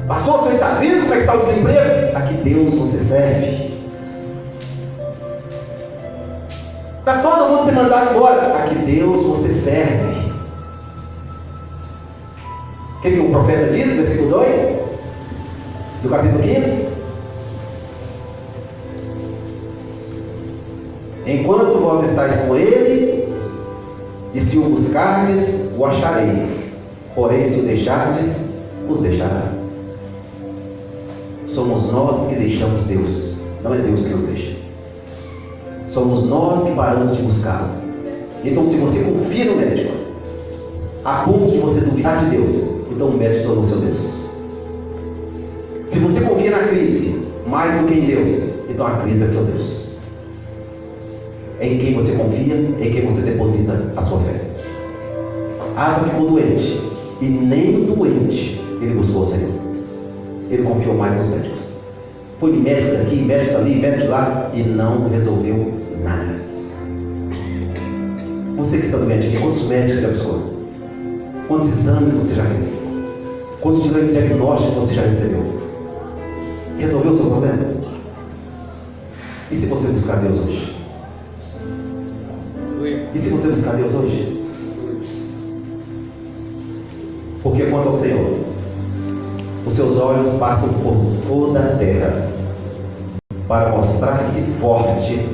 Pastor, você está vendo como é que está o desemprego? A que Deus você serve? Está todo mundo sendo mandado embora. A que Deus você serve? O que o profeta diz, versículo 2 do capítulo 15? Enquanto vós estáis com ele, e se o buscardes, o achareis. Porém, se o deixardes, os deixará. Somos nós que deixamos Deus, não é Deus que nos deixa. Somos nós que paramos de buscá-lo. Então, se você confia no médico, a ponto de você duvidar de Deus, então o médico tornou seu Deus. Se você confia na crise mais do que em Deus, então a crise é seu Deus. É em quem você confia, é em quem você deposita a sua fé. Asa ficou doente, e nem doente ele buscou o Senhor. Ele confiou mais nos médicos. Foi médico daqui, médico ali, médico lá, e não resolveu nada. Você que está doente aqui, quantos médicos já buscou? Quantos exames você já fez? Quantos diagnósticos você já recebeu? Resolveu o seu problema? E se você buscar Deus hoje? E se você buscar Deus hoje? Porque quanto ao Senhor, os seus olhos passam por toda a terra para mostrar-se forte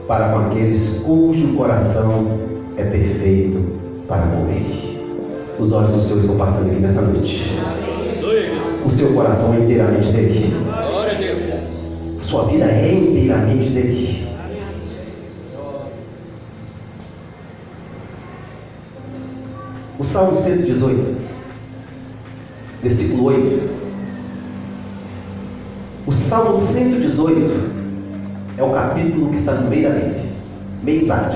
para com aqueles cujo coração é perfeito para morrer. Os olhos do Senhor estão passando aqui nessa noite. O seu coração é inteiramente dele. Sua vida é inteiramente dele. O Salmo 118, versículo 8. O Salmo 118 é o capítulo que está no meio da Bíblia, meio exato.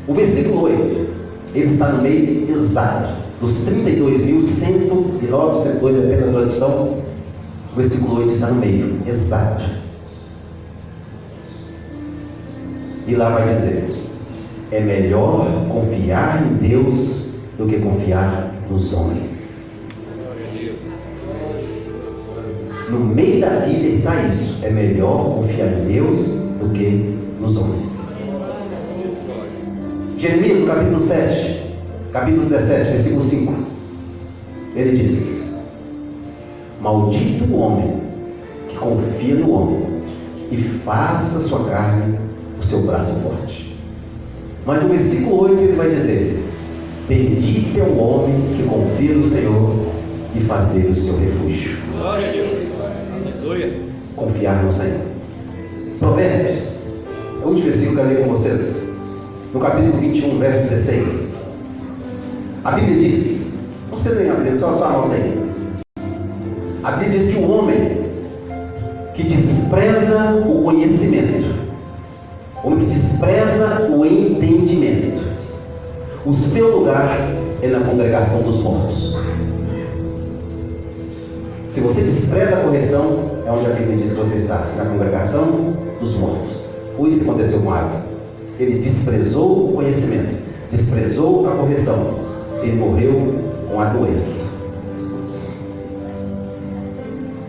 O versículo 8, ele está no meio exato dos 32.109, 102, depende da tradução. O versículo 8 está no meio exato. E lá vai dizer: é melhor confiar em Deus do que confiar nos homens. No meio da Bíblia está isso: é melhor confiar em Deus do que nos homens. Jeremias, no capítulo 7, capítulo 17, versículo 5, ele diz: maldito o homem que confia no homem e faz da sua carne o seu braço forte. Mas no versículo 8 ele vai dizer: bendito é o homem que confia no Senhor e faz dele o seu refúgio. Glória a Deus. Aleluia. Confiar no Senhor. Provérbios, é o último versículo que eu ler com vocês. No capítulo 21, verso 16. A Bíblia diz, não precisa nem abrir, só anota aí. A Bíblia diz que o homem que despreza o conhecimento, o homem que despreza o entendimento, o seu lugar é na congregação dos mortos. Se você despreza a correção, é onde a Bíblia diz que você está, na congregação dos mortos. Foi isso que aconteceu com Asa. Ele desprezou o conhecimento, desprezou a correção. Ele morreu com a doença.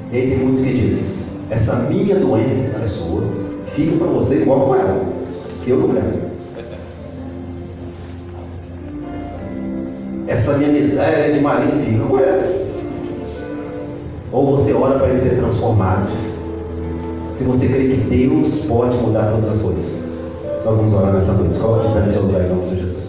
E aí tem muitos que dizem: essa minha doença é sua, fica para você igual com ela, que eu não quero. Essa minha miséria de marido, fica com ela. Ou você ora para ele ser transformado. Se você crê que Deus pode mudar todas as coisas. Nós vamos orar nessa noite. Coloque o pé no seu lugar em nome de Jesus.